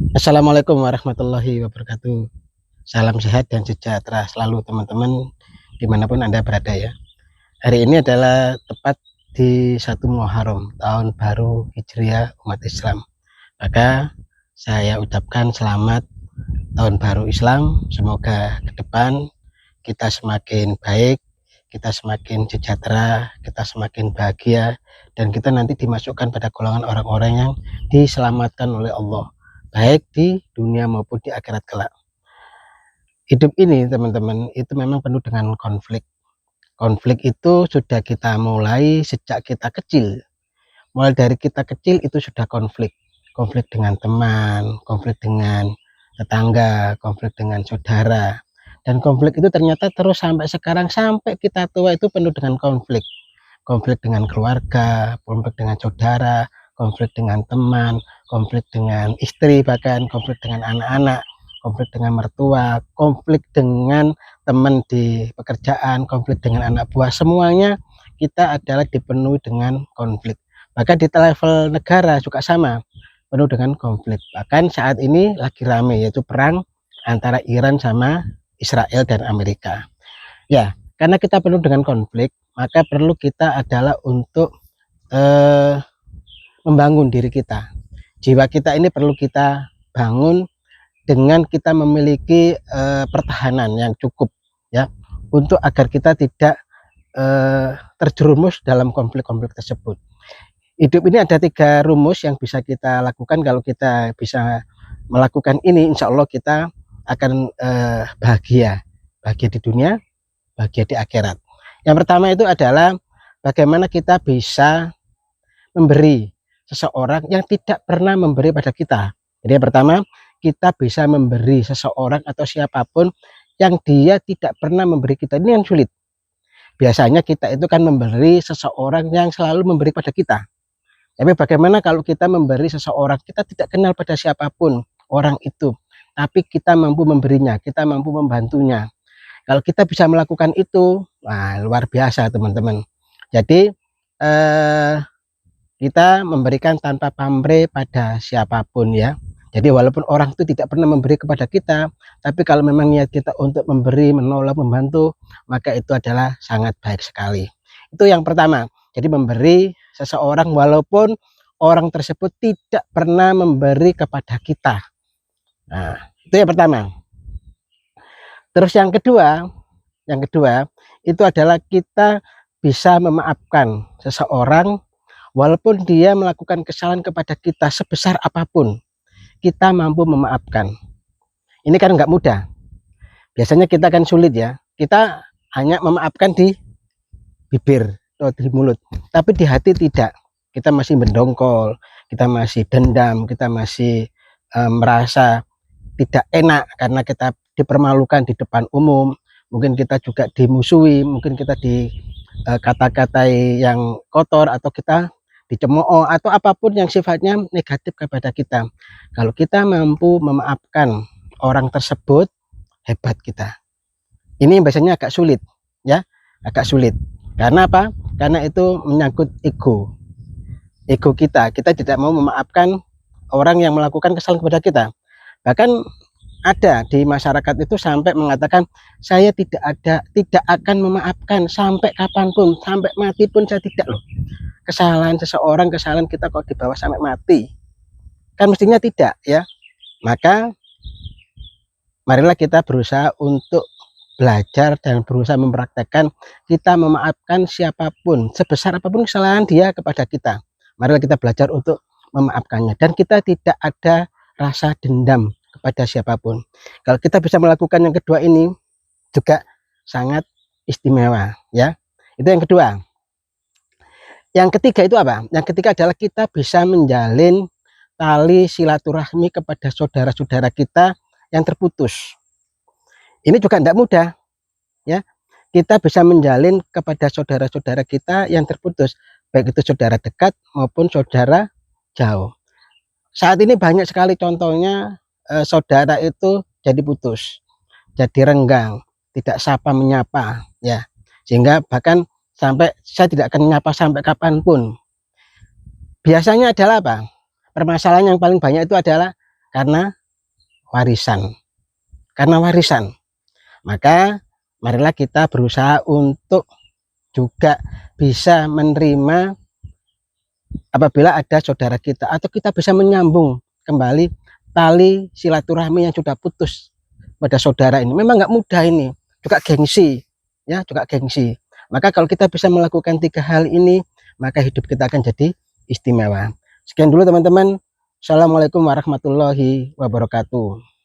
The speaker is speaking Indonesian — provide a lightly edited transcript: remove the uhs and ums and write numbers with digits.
Assalamualaikum warahmatullahi wabarakatuh. Salam sehat dan sejahtera selalu teman-teman dimanapun Anda berada ya. Hari ini adalah tepat di 1 Muharram, tahun baru Hijriah umat Islam. Maka saya ucapkan selamat tahun baru Islam. Semoga ke depan kita semakin baik, kita semakin sejahtera, kita semakin bahagia, dan kita nanti dimasukkan pada golongan orang-orang yang diselamatkan oleh Allah, baik di dunia maupun di akhirat kelak. Hidup ini teman-teman itu memang penuh dengan konflik. Konflik itu sudah kita mulai sejak kita kecil. Mulai dari kita kecil itu sudah konflik. Konflik dengan teman, konflik dengan tetangga, konflik dengan saudara. Dan konflik itu ternyata terus sampai sekarang, sampai kita tua itu penuh dengan konflik. Konflik dengan keluarga, konflik dengan saudara, konflik dengan teman, konflik dengan istri, bahkan konflik dengan anak-anak, konflik dengan mertua, konflik dengan teman di pekerjaan, konflik dengan anak buah. Semuanya kita adalah dipenuhi dengan konflik. Bahkan di level negara juga sama, penuh dengan konflik. Bahkan saat ini lagi rame, yaitu perang antara Iran sama Israel dan Amerika. Ya, karena kita penuh dengan konflik, maka perlu kita adalah untuk membangun diri kita. Jiwa kita ini perlu kita bangun dengan kita memiliki pertahanan yang cukup ya, untuk agar kita tidak terjerumus dalam konflik-konflik tersebut. Hidup ini ada 3 rumus yang bisa kita lakukan. Kalau kita bisa melakukan ini, insya Allah kita akan bahagia di dunia, bahagia di akhirat. Yang pertama itu adalah bagaimana kita bisa memberi seseorang yang tidak pernah memberi pada kita. Jadi yang pertama, kita bisa memberi seseorang atau siapapun yang dia tidak pernah memberi kita. Ini yang sulit. Biasanya kita itu kan memberi seseorang yang selalu memberi pada kita. Tapi bagaimana kalau kita memberi seseorang, kita tidak kenal pada siapapun orang itu, tapi kita mampu memberinya, kita mampu membantunya. Kalau kita bisa melakukan itu, wah, luar biasa teman-teman. Jadi kita memberikan tanpa pamrih pada siapapun ya. Jadi walaupun orang itu tidak pernah memberi kepada kita, tapi kalau memang niat kita untuk memberi, menolong, membantu, maka itu adalah sangat baik sekali. Itu yang pertama. Jadi memberi seseorang walaupun orang tersebut tidak pernah memberi kepada kita. Nah, itu yang pertama. Terus yang kedua itu adalah kita bisa memaafkan seseorang walaupun dia melakukan kesalahan kepada kita sebesar apapun. Kita mampu memaafkan. Ini kan nggak mudah. Biasanya kita kan sulit ya. Kita hanya memaafkan di bibir atau di mulut, tapi di hati tidak. Kita masih mendongkol, kita masih dendam, kita masih merasa tidak enak karena kita dipermalukan di depan umum. Mungkin kita juga dimusuhi, mungkin kita di kata-katai yang kotor, atau kita dicemooh, atau apapun yang sifatnya negatif kepada kita. Kalau kita mampu memaafkan orang tersebut, hebat kita. Ini biasanya agak sulit ya, agak sulit. Karena apa? Karena itu menyangkut ego kita. Kita tidak mau memaafkan orang yang melakukan kesalahan kepada kita. Bahkan ada di masyarakat itu sampai mengatakan, saya tidak akan memaafkan sampai kapanpun, sampai mati pun saya tidak loh. Kesalahan seseorang, kesalahan kita kok dibawa sampai mati, kan mestinya tidak ya. Maka marilah kita berusaha untuk belajar dan berusaha mempraktekkan kita memaafkan siapapun, sebesar apapun kesalahan dia kepada kita. Marilah kita belajar untuk memaafkannya, dan kita tidak ada rasa dendam kepada siapapun. Kalau kita bisa melakukan yang kedua ini juga sangat istimewa ya. Itu yang kedua. Yang ketiga itu apa? Yang ketiga adalah kita bisa menjalin tali silaturahmi kepada saudara-saudara kita yang terputus. Ini juga tidak mudah ya. Kita bisa menjalin kepada saudara-saudara kita yang terputus, baik itu saudara dekat maupun saudara jauh. Saat ini banyak sekali contohnya, saudara itu jadi putus, jadi renggang, tidak sapa menyapa ya, sehingga bahkan sampai saya tidak akan menyapa sampai kapanpun. Biasanya adalah apa? Permasalahan yang paling banyak itu adalah karena warisan. Karena warisan, maka marilah kita berusaha untuk juga bisa menerima apabila ada saudara kita, atau kita bisa menyambung kembali tali silaturahmi yang sudah putus pada saudara ini. Memang nggak mudah ini, juga gengsi ya, juga gengsi. Maka kalau kita bisa melakukan 3 hal ini, maka hidup kita akan jadi istimewa. Sekian dulu teman-teman. Assalamualaikum warahmatullahi wabarakatuh.